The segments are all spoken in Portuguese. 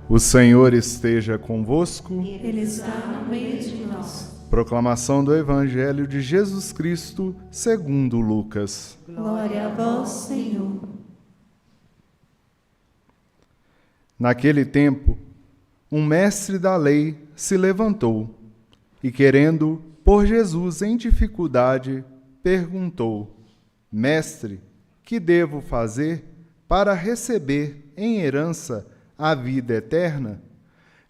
O Senhor esteja convosco. Ele está no meio de nós. Proclamação do Evangelho de Jesus Cristo, segundo Lucas. Glória a vós, Senhor. Naquele tempo, um mestre da lei se levantou e, querendo pôr Jesus em dificuldade, perguntou: Mestre, que devo fazer para receber em herança a vida eterna?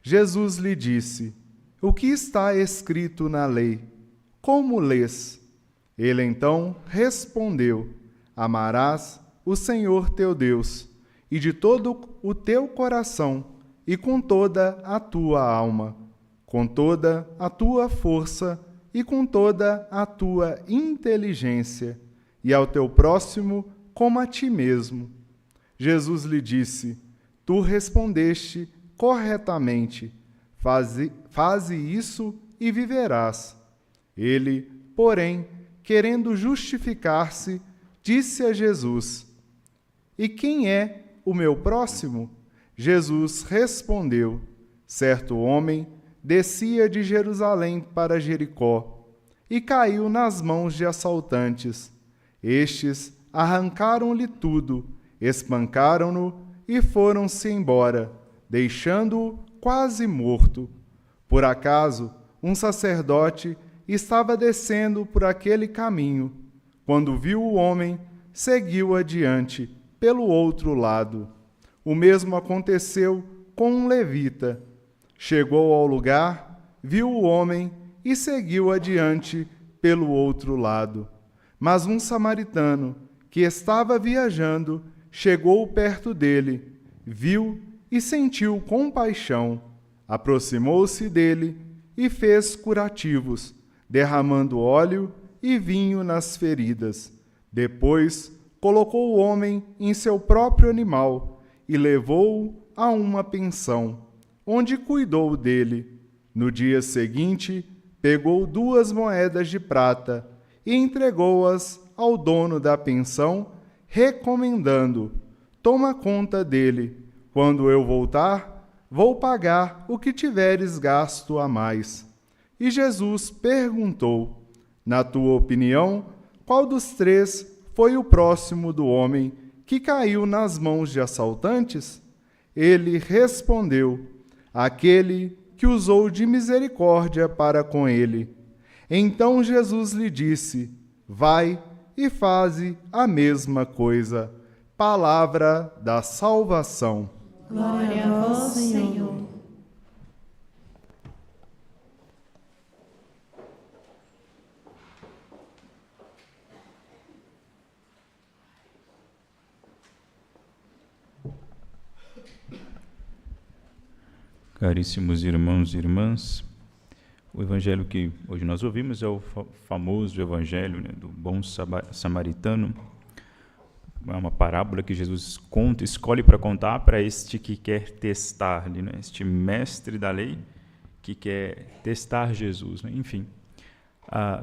Jesus lhe disse: O que está escrito na lei? Como lês? Ele então respondeu: Amarás o Senhor teu Deus, e de todo o teu coração, e com toda a tua alma, com toda a tua força, e com toda a tua inteligência, e ao teu próximo como a ti mesmo. Jesus lhe disse: Tu respondeste corretamente. Faze isso e viverás. Ele, porém, querendo justificar-se, disse a Jesus: E quem é o meu próximo? Jesus respondeu: Certo homem descia de Jerusalém para Jericó e caiu nas mãos de assaltantes. Estes arrancaram-lhe tudo, espancaram-no e foram-se embora, deixando-o quase morto. Por acaso, um sacerdote estava descendo por aquele caminho. Quando viu o homem, seguiu adiante, pelo outro lado. O mesmo aconteceu com um levita. Chegou ao lugar, viu o homem e seguiu adiante, pelo outro lado. Mas um samaritano, que estava viajando, chegou perto dele, viu e sentiu compaixão. Aproximou-se dele e fez curativos, derramando óleo e vinho nas feridas. Depois, colocou o homem em seu próprio animal e levou-o a uma pensão, onde cuidou dele. No dia seguinte, pegou 2 moedas de prata e entregou-as ao dono da pensão, recomendando: Toma conta dele. Quando eu voltar, vou pagar o que tiveres gasto a mais. E Jesus perguntou: Na tua opinião, qual dos 3 foi o próximo do homem que caiu nas mãos de assaltantes? Ele respondeu: Aquele que usou de misericórdia para com ele. Então Jesus lhe disse: Vai e faze a mesma coisa. Palavra da salvação. Glória a vós, Senhor. Caríssimos irmãos e irmãs, o evangelho que hoje nós ouvimos é o famoso evangelho, né, do bom samaritano. É uma parábola que Jesus escolhe para contar para este que quer testar, né, este mestre da lei que quer testar Jesus. Né? Enfim,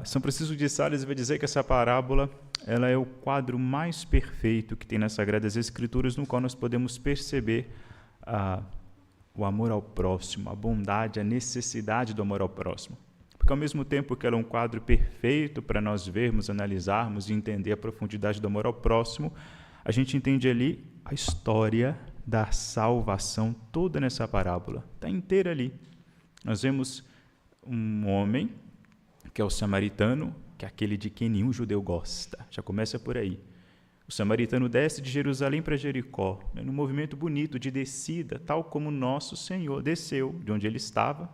São Francisco de Sales vai dizer que essa parábola ela é o quadro mais perfeito que tem nas Sagradas Escrituras, no qual nós podemos perceber o amor ao próximo, a bondade, a necessidade do amor ao próximo. Porque ao mesmo tempo que ela é um quadro perfeito para nós vermos, analisarmos e entender a profundidade do amor ao próximo, a gente entende ali a história da salvação toda nessa parábola. Está inteira ali. Nós vemos um homem, que é o samaritano, que é aquele de quem nenhum judeu gosta. Já começa por aí. O samaritano desce de Jerusalém para Jericó, num movimento bonito de descida, tal como nosso Senhor desceu de onde ele estava,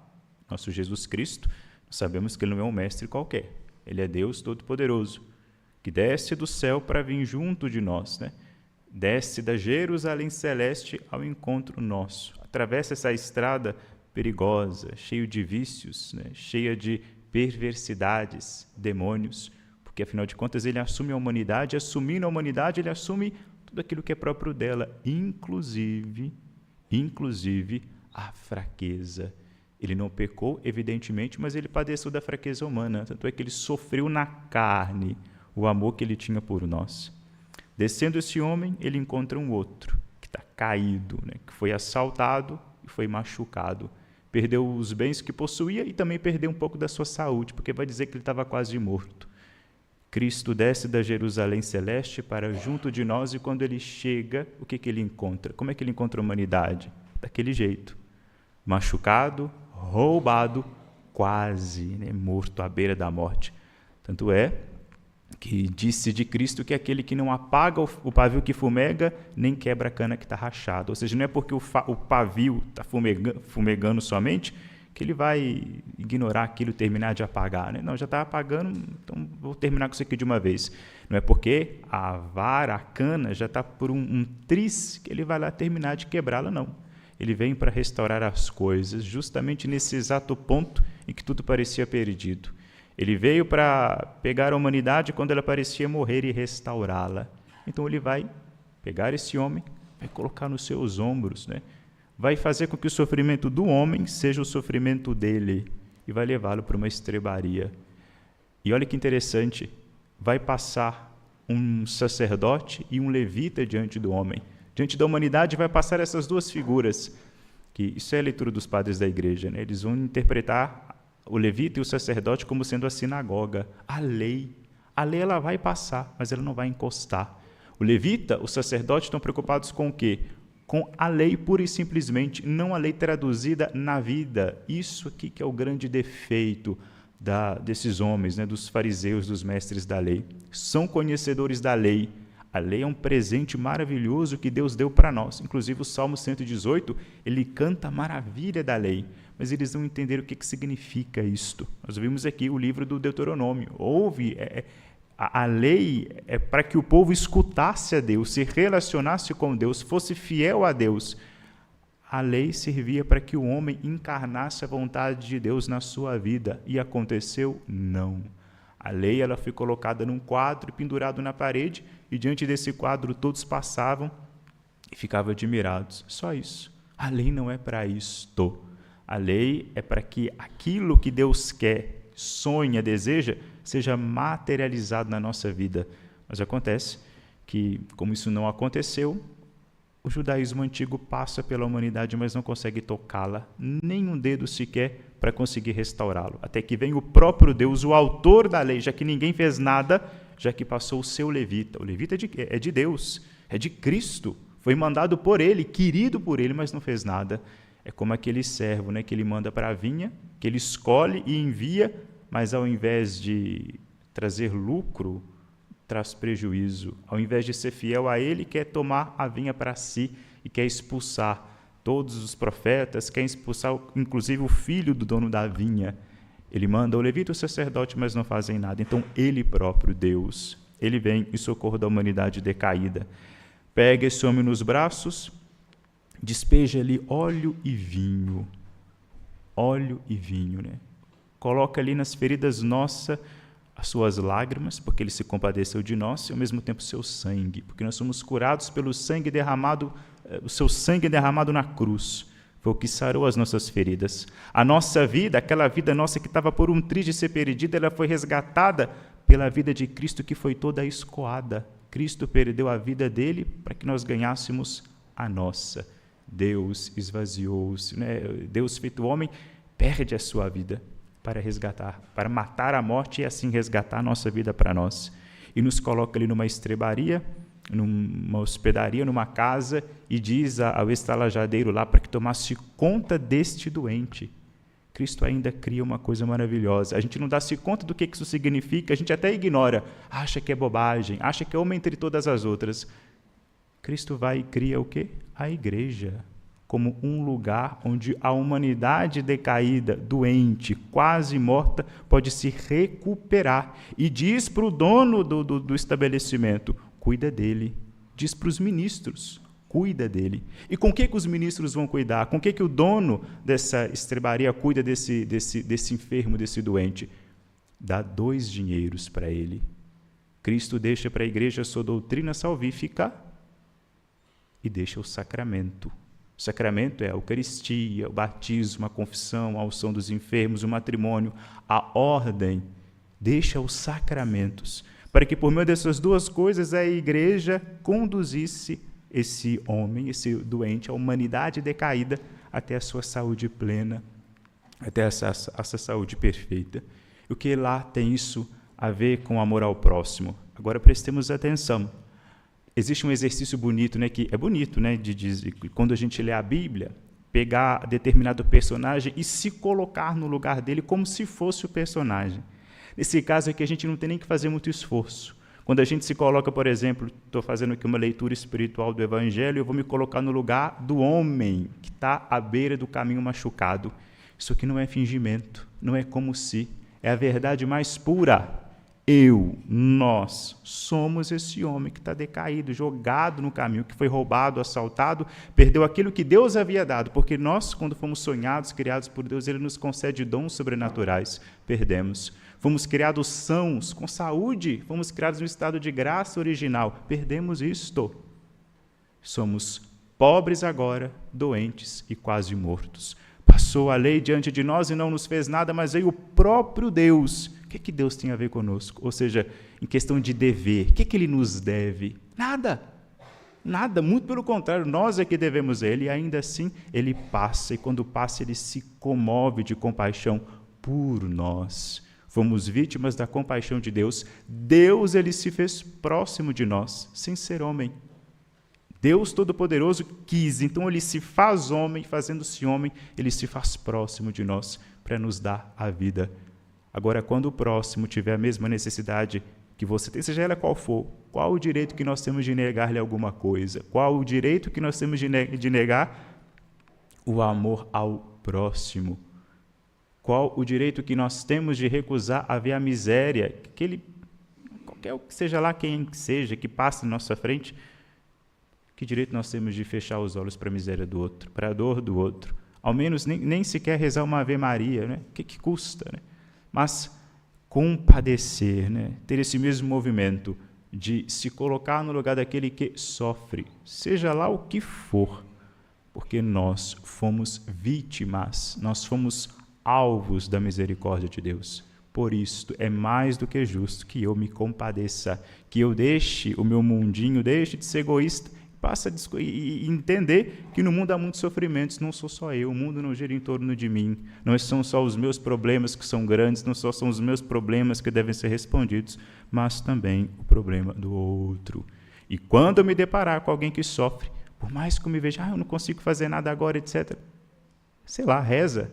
nosso Jesus Cristo. Sabemos que ele não é um mestre qualquer, ele é Deus Todo-Poderoso, que desce do céu para vir junto de nós, né? Desce da Jerusalém celeste ao encontro nosso, atravessa essa estrada perigosa, cheia de vícios, né? Cheia de perversidades, demônios, porque afinal de contas ele assume a humanidade, assumindo a humanidade ele assume tudo aquilo que é próprio dela, inclusive a fraqueza. Ele não pecou, evidentemente, mas ele padeceu da fraqueza humana, tanto é que ele sofreu na carne o amor que ele tinha por nós. Descendo esse homem, ele encontra um outro, que está caído, né? Que foi assaltado e foi machucado. Perdeu os bens que possuía e também perdeu um pouco da sua saúde, porque vai dizer que ele estava quase morto. Cristo desce da Jerusalém celeste para junto de nós e quando ele chega, o que ele encontra? Como é que ele encontra a humanidade? Daquele jeito, machucado, roubado, quase morto à beira da morte. Tanto é que disse de Cristo que é aquele que não apaga o pavio que fumega, nem quebra a cana que está rachada. Ou seja, não é porque o pavio está fumegando somente que ele vai ignorar aquilo e terminar de apagar. Não, já está apagando, então vou terminar com isso aqui de uma vez. Não é porque a vara, a cana, já está por um tris que ele vai lá terminar de quebrá-la, não. Ele vem para restaurar as coisas justamente nesse exato ponto em que tudo parecia perdido. Ele veio para pegar a humanidade quando ela parecia morrer e restaurá-la. Então ele vai pegar esse homem, vai colocar nos seus ombros, vai fazer com que o sofrimento do homem seja o sofrimento dele e vai levá-lo para uma estrebaria. E olha que interessante, vai passar um sacerdote e um levita diante do homem. Diante da humanidade vai passar essas duas figuras, que isso é a leitura dos padres da igreja, Eles vão interpretar o levita e o sacerdote como sendo a sinagoga, a lei. A lei ela vai passar, mas ela não vai encostar. O levita, o sacerdote estão preocupados com o quê? Com a lei pura e simplesmente, não a lei traduzida na vida. Isso aqui que é o grande defeito desses homens, dos fariseus, dos mestres da lei. São conhecedores da lei. A lei é um presente maravilhoso que Deus deu para nós. Inclusive o Salmo 118, ele canta a maravilha da lei, mas eles não entenderam o que significa isto. Nós vimos aqui o livro do Deuteronômio. A lei é para que o povo escutasse a Deus, se relacionasse com Deus, fosse fiel a Deus. A lei servia para que o homem encarnasse a vontade de Deus na sua vida. E aconteceu? Não. A lei ela foi colocada num quadro, pendurado na parede, e diante desse quadro todos passavam e ficavam admirados. Só isso. A lei não é para isto. A lei é para que aquilo que Deus quer, sonha, deseja, seja materializado na nossa vida. Mas acontece que, como isso não aconteceu, o judaísmo antigo passa pela humanidade, mas não consegue tocá-la, nem um dedo sequer para conseguir restaurá-lo. Até que vem o próprio Deus, o autor da lei, já que ninguém fez nada, já que passou o seu levita. O levita é de Deus, é de Cristo, foi mandado por ele, querido por ele, mas não fez nada. É como aquele servo, que ele manda para a vinha, que ele escolhe e envia, mas ao invés de trazer lucro, traz prejuízo. Ao invés de ser fiel a ele, quer tomar a vinha para si e quer expulsar todos os profetas, quer expulsar inclusive o filho do dono da vinha. Ele manda o levita e o sacerdote, mas não fazem nada. Então ele próprio, Deus, ele vem em socorro da humanidade decaída. Pega esse homem nos braços, despeja ali óleo e vinho. Óleo e vinho, Coloca ali nas feridas nossas as suas lágrimas, porque ele se compadeceu de nós, e ao mesmo tempo o seu sangue, porque nós somos curados pelo sangue derramado, o seu sangue derramado na cruz, foi o que sarou as nossas feridas. A nossa vida, aquela vida nossa que estava por um triz de ser perdida, ela foi resgatada pela vida de Cristo, que foi toda escoada. Cristo perdeu a vida dele para que nós ganhássemos a nossa. Deus esvaziou-se, Deus feito homem perde a sua vida para resgatar, para matar a morte e assim resgatar a nossa vida para nós. E nos coloca ali numa estrebaria, numa hospedaria, numa casa, e diz ao estalajadeiro lá para que tomasse conta deste doente. Cristo ainda cria uma coisa maravilhosa. A gente não dá-se conta do que isso significa, a gente até ignora, acha que é bobagem, acha que é uma entre todas as outras. Cristo vai e cria o quê? A igreja, como um lugar onde a humanidade decaída, doente, quase morta, pode se recuperar. E diz para o dono do estabelecimento, cuida dele. Diz para os ministros, cuida dele. E com que os ministros vão cuidar? Com que o dono dessa estrebaria cuida desse enfermo, desse doente? Dá 2 dinheiros para ele. Cristo deixa para a igreja a sua doutrina salvífica e deixa o sacramento. O sacramento é a Eucaristia, o batismo, a confissão, a unção dos enfermos, o matrimônio, a ordem. Deixa os sacramentos, para que por meio dessas 2 coisas a igreja conduzisse esse homem, esse doente, a humanidade decaída, até a sua saúde plena, até essa saúde perfeita. O que lá tem isso a ver com amor ao próximo? Agora prestemos atenção. Existe um exercício bonito, né, que é bonito, né, de dizer, quando a gente lê a Bíblia, pegar determinado personagem e se colocar no lugar dele como se fosse o personagem. Nesse caso aqui, a gente não tem nem que fazer muito esforço. Quando a gente se coloca, por exemplo, estou fazendo aqui uma leitura espiritual do Evangelho, eu vou me colocar no lugar do homem que está à beira do caminho machucado. Isso aqui não é fingimento, não é como se, é a verdade mais pura. Nós somos esse homem que está decaído, jogado no caminho, que foi roubado, assaltado, perdeu aquilo que Deus havia dado, porque nós, quando fomos sonhados, criados por Deus, Ele nos concede dons sobrenaturais, perdemos. Fomos criados sãos, com saúde, fomos criados no estado de graça original, perdemos isto. Somos pobres agora, doentes e quase mortos. Passou a lei diante de nós e não nos fez nada, mas veio o próprio Deus. O que Deus tem a ver conosco? Ou seja, em questão de dever, o que Ele nos deve? Nada. Nada, muito pelo contrário, nós é que devemos a Ele, e ainda assim Ele passa, e quando passa Ele se comove de compaixão por nós. Fomos vítimas da compaixão de Deus. Deus, Ele se fez próximo de nós, sem ser homem. Deus Todo-Poderoso quis, então Ele se faz homem, fazendo-se homem, Ele se faz próximo de nós para nos dar a vida. Agora, quando o próximo tiver a mesma necessidade que você tem, seja ela qual for, qual o direito que nós temos de negar-lhe alguma coisa? Qual o direito que nós temos de negar? O amor ao próximo. Qual o direito que nós temos de recusar a ver a miséria, qualquer que seja lá quem que seja, que passe na nossa frente? Que direito nós temos de fechar os olhos para a miséria do outro, para a dor do outro? Ao menos nem sequer rezar uma Ave Maria, né? O que custa, né? Mas compadecer, né? Ter esse mesmo movimento de se colocar no lugar daquele que sofre, seja lá o que for, porque nós fomos vítimas, nós fomos alvos da misericórdia de Deus. Por isto, é mais do que justo que eu me compadeça, que eu deixe o meu mundinho, deixe de ser egoísta, passe a entender que no mundo há muitos sofrimentos, não sou só eu, o mundo não gira em torno de mim, não são só os meus problemas que são grandes, não só são os meus problemas que devem ser respondidos, mas também o problema do outro. E quando eu me deparar com alguém que sofre, por mais que eu me veja, eu não consigo fazer nada agora, etc., sei lá, reza.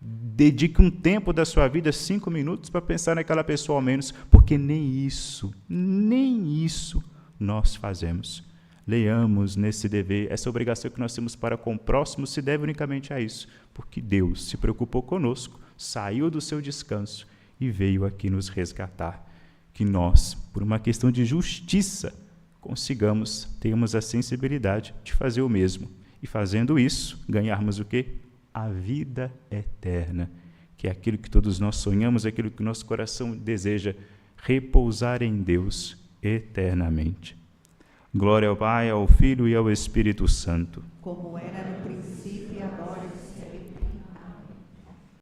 Dedique um tempo da sua vida, 5 minutos, para pensar naquela pessoa ao menos, porque nem isso nós fazemos. Leiamos nesse dever, essa obrigação que nós temos para com o próximo se deve unicamente a isso, porque Deus se preocupou conosco, saiu do seu descanso e veio aqui nos resgatar. Que nós, por uma questão de justiça, tenhamos a sensibilidade de fazer o mesmo. E fazendo isso, ganharmos o quê? A vida eterna, que é aquilo que todos nós sonhamos, aquilo que nosso coração deseja, repousar em Deus eternamente. Glória ao Pai, ao Filho e ao Espírito Santo. Como era no princípio,